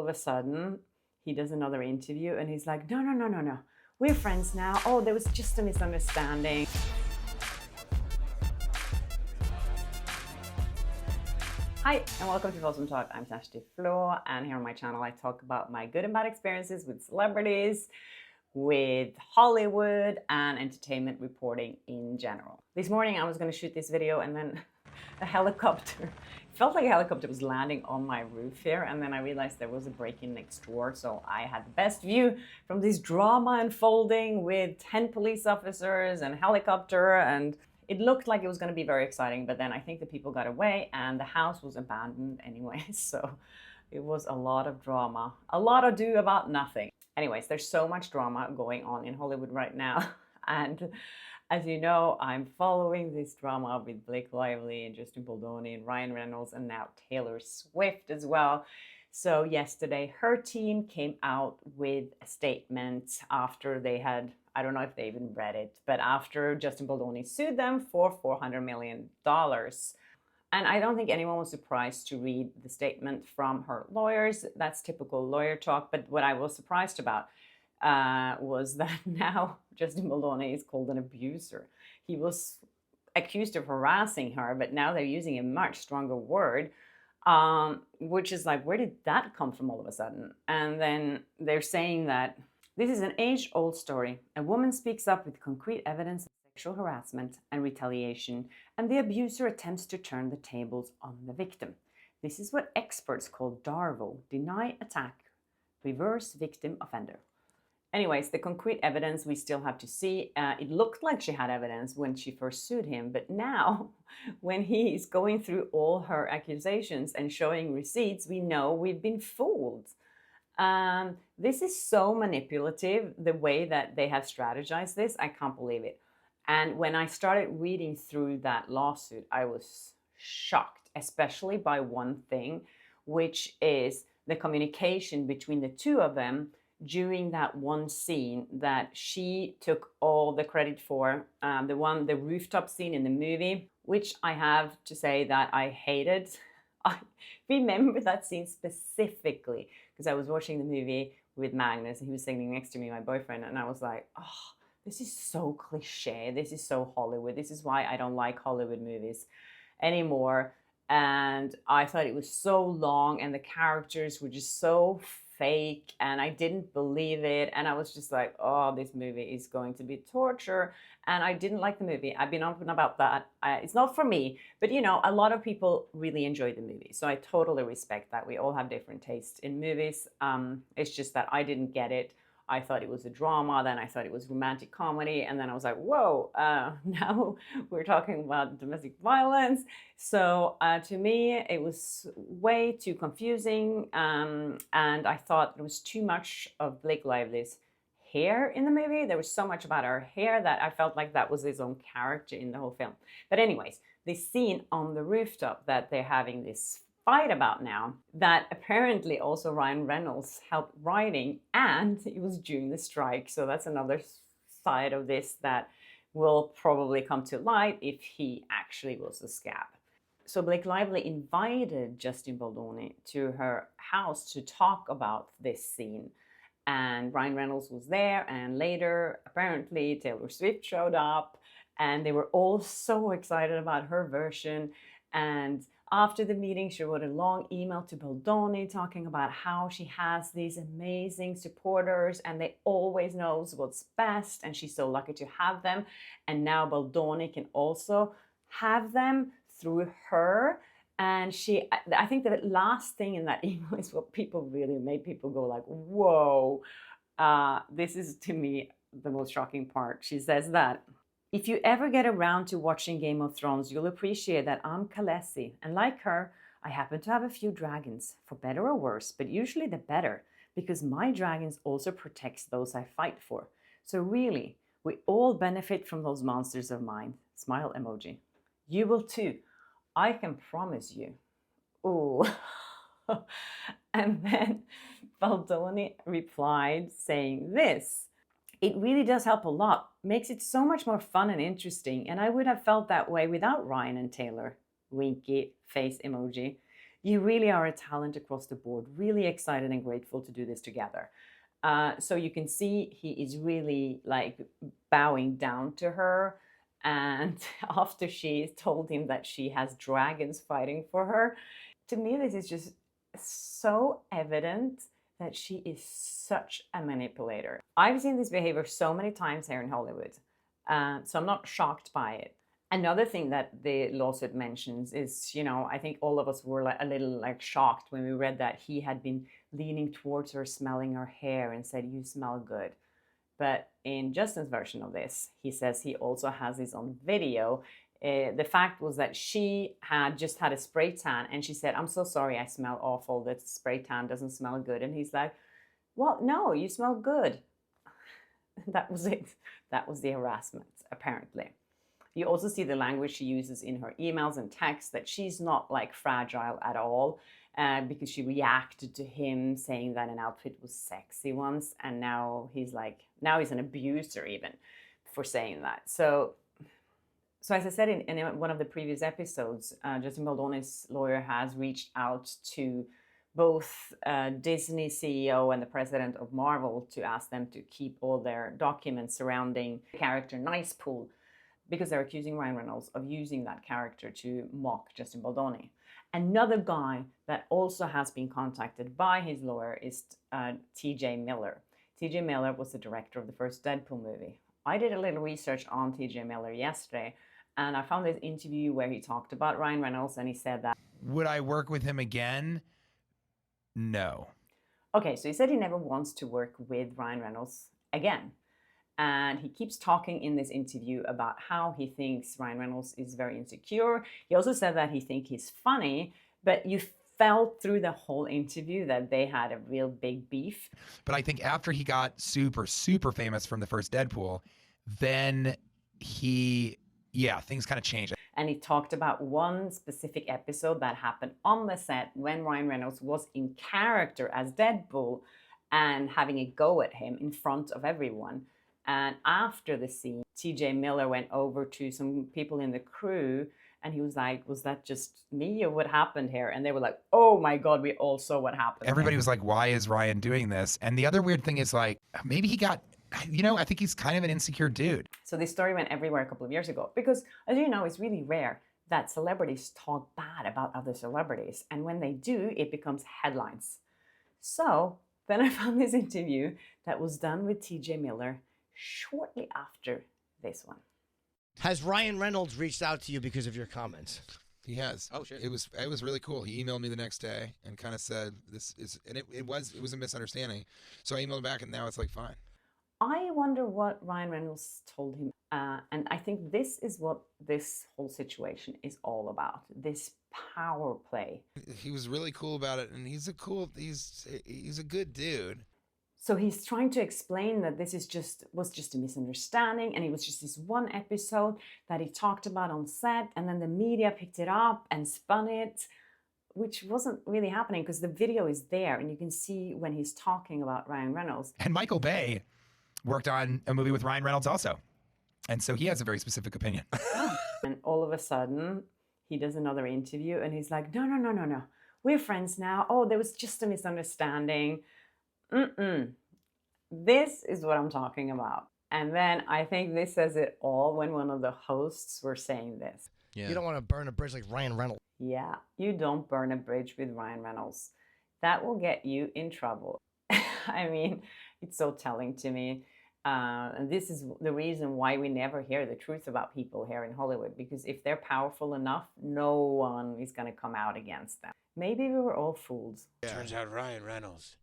of a sudden, he does another interview and he's like, no, no, no, no, no. We're friends now. Oh, there was just a misunderstanding. Hi, and welcome to Folsom Talk. I'm Kjersti Flaa, and here on my channel I talk about my good and bad experiences with celebrities, with Hollywood, and entertainment reporting in general. This morning I was going to shoot this video and then a helicopter, it felt like a helicopter was landing on my roof here, and then I realized there was a break-in next door, so I had the best view from this drama unfolding with 10 police officers and a helicopter, and it looked like it was going to be very exciting, but then I think the people got away and the house was abandoned anyway, so it was a lot of drama, a lot ado about nothing. Anyways, there's so much drama going on in Hollywood right now, and as you know, I'm following this drama with Blake Lively and Justin Baldoni and Ryan Reynolds and now Taylor Swift as well. So yesterday, her team came out with a statement after they had, I don't know if they even read it, but after Justin Baldoni sued them for $400 million. And I don't think anyone was surprised to read the statement from her lawyers. That's typical lawyer talk. But what I was surprised about was that now Justin Baldoni is called an abuser. He was accused of harassing her, but now they're using a much stronger word, which is like, where did that come from all of a sudden? And then they're saying that this is an age-old story. A woman speaks up with concrete evidence of sexual harassment and retaliation, and the abuser attempts to turn the tables on the victim. This is what experts call DARVO, deny attack, reverse victim offender. Anyways, the concrete evidence we still have to see. It looked like she had evidence when she first sued him, but now when he is going through all her accusations and showing receipts, we know we've been fooled. This is so manipulative, the way that they have strategized this. I can't believe it. And when I started reading through that lawsuit, I was shocked, especially by one thing, which is the communication between the two of them during that one scene that she took all the credit for, the rooftop scene in the movie, which I have to say that I hated. I remember that scene specifically because I was watching the movie with Magnus and he was sitting next to me, my boyfriend, and I was like, oh, this is so cliche. This is so Hollywood. This is why I don't like Hollywood movies anymore. And I thought it was so long and the characters were just so fake and I didn't believe it, and I was just like, oh, this movie is going to be torture, and I didn't like the movie. I've been open about that. It's not for me, but you know, a lot of people really enjoyed the movie, so I totally respect that. We all have different tastes in movies. It's just that I didn't get it. I thought it was a drama, then I thought it was romantic comedy, and then I was like, whoa, now we're talking about domestic violence. So to me, it was way too confusing, and I thought there was too much of Blake Lively's hair in the movie. There was so much about her hair that I felt like that was his own character in the whole film. But anyways, this scene on the rooftop that they're having this fight about now, that apparently also Ryan Reynolds helped writing, and it was during the strike. So that's another side of this that will probably come to light if he actually was a scab. So Blake Lively invited Justin Baldoni to her house to talk about this scene. And Ryan Reynolds was there, and later apparently Taylor Swift showed up, and they were all so excited about her version. And after the meeting, she wrote a long email to Baldoni talking about how she has these amazing supporters and they always knows what's best, and she's so lucky to have them. And now Baldoni can also have them through her. And I think the last thing in that email is what people really made people go like, whoa, this is to me the most shocking part. She says that, if you ever get around to watching Game of Thrones, you'll appreciate that I'm Khaleesi, and like her, I happen to have a few dragons, for better or worse, but usually the better, because my dragons also protects those I fight for. So really, we all benefit from those monsters of mine. Smile emoji. You will too. I can promise you. Ooh. And then Baldoni replied saying this: it really does help a lot, makes it so much more fun and interesting, and I would have felt that way without Ryan and Taylor. Winky face emoji. You really are a talent across the board. Really excited and grateful to do this together. So you can see he is really like bowing down to her. And after she told him that she has dragons fighting for her, to me, this is just so evident that she is such a manipulator. I've seen this behavior so many times here in Hollywood, so I'm not shocked by it. Another thing that the lawsuit mentions is, I think all of us were like a little like shocked when we read that he had been leaning towards her, smelling her hair, and said, "You smell good." But in Justin's version of this, he says he also has this on video. The fact was that she had just had a spray tan and she said, "I'm so sorry, I smell awful. That spray tan doesn't smell good." And he's like, "Well, no, you smell good." That was it. That was the harassment, apparently. You also see the language she uses in her emails and texts, that she's not like fragile at all, because she reacted to him saying that an outfit was sexy once, and now he's an abuser even for saying that. So as I said in one of the previous episodes, Justin Baldoni's lawyer has reached out to both Disney CEO and the president of Marvel to ask them to keep all their documents surrounding the character Nicepool, because they're accusing Ryan Reynolds of using that character to mock Justin Baldoni. Another guy that also has been contacted by his lawyer is TJ Miller. TJ Miller was the director of the first Deadpool movie. I did a little research on TJ Miller yesterday, and I found this interview where he talked about Ryan Reynolds, and he said that, "Would I work with him again? No." Okay, so he said he never wants to work with Ryan Reynolds again. And he keeps talking in this interview about how he thinks Ryan Reynolds is very insecure. He also said that he thinks he's funny, but you felt through the whole interview that they had a real big beef. But I think after he got super, super famous from the first Deadpool, then things kind of changed. And he talked about one specific episode that happened on the set when Ryan Reynolds was in character as Deadpool and having a go at him in front of everyone. And after the scene, TJ Miller went over to some people in the crew and he was like, "Was that just me or what happened here?" And they were like, "Oh my God, we all saw what happened." Everybody was like, "Why is Ryan doing this?" And the other weird thing is like, maybe he got, I think he's kind of an insecure dude. So this story went everywhere a couple of years ago because, as you know, it's really rare that celebrities talk bad about other celebrities. And when they do, it becomes headlines. So then I found this interview that was done with TJ Miller shortly after this one. Has Ryan Reynolds reached out to you because of your comments? He has. Oh, shit. It was really cool. He emailed me the next day and kind of said this is, and it was a misunderstanding. So I emailed back and now it's like fine. I wonder what Ryan Reynolds told him. And I think this is what this whole situation is all about. This power play. He was really cool about it, and he's a good dude. So he's trying to explain that this was just a misunderstanding, and it was just this one episode that he talked about on set, and then the media picked it up and spun it, which wasn't really happening because the video is there, and you can see when he's talking about Ryan Reynolds. And Michael Bay worked on a movie with Ryan Reynolds also. And so he has a very specific opinion. And all of a sudden, he does another interview, and he's like, no. We're friends now. Oh, there was just a misunderstanding. This is what I'm talking about. And then I think this says it all when one of the hosts were saying this. Yeah. You don't want to burn a bridge like Ryan Reynolds. Yeah, you don't burn a bridge with Ryan Reynolds. That will get you in trouble. I mean, it's so telling to me. And this is the reason why we never hear the truth about people here in Hollywood, because if they're powerful enough, no one is going to come out against them. Maybe we were all fools. Yeah. Turns out Ryan Reynolds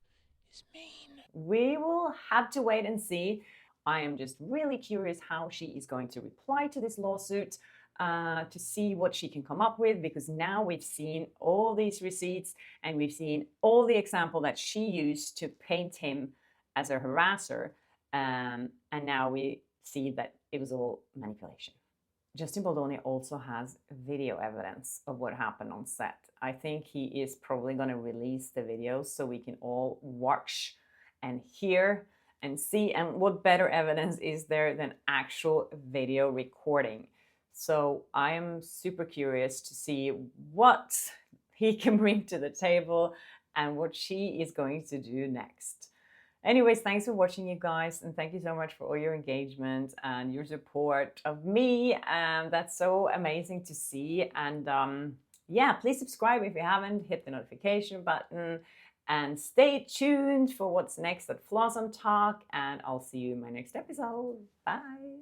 is mean. We will have to wait and see. I am just really curious how she is going to reply to this lawsuit, to see what she can come up with, because now we've seen all these receipts and we've seen all the example that she used to paint him as a harasser. And now we see that it was all manipulation. Justin Baldoni also has video evidence of what happened on set. I think he is probably going to release the videos so we can all watch and hear and see. And what better evidence is there than actual video recording? So I am super curious to see what he can bring to the table and what she is going to do next. Anyways, thanks for watching, you guys, and thank you so much for all your engagement and your support of me. That's so amazing to see. And yeah, please subscribe if you haven't. Hit the notification button and stay tuned for what's next at Flaa Talk. And I'll see you in my next episode. Bye.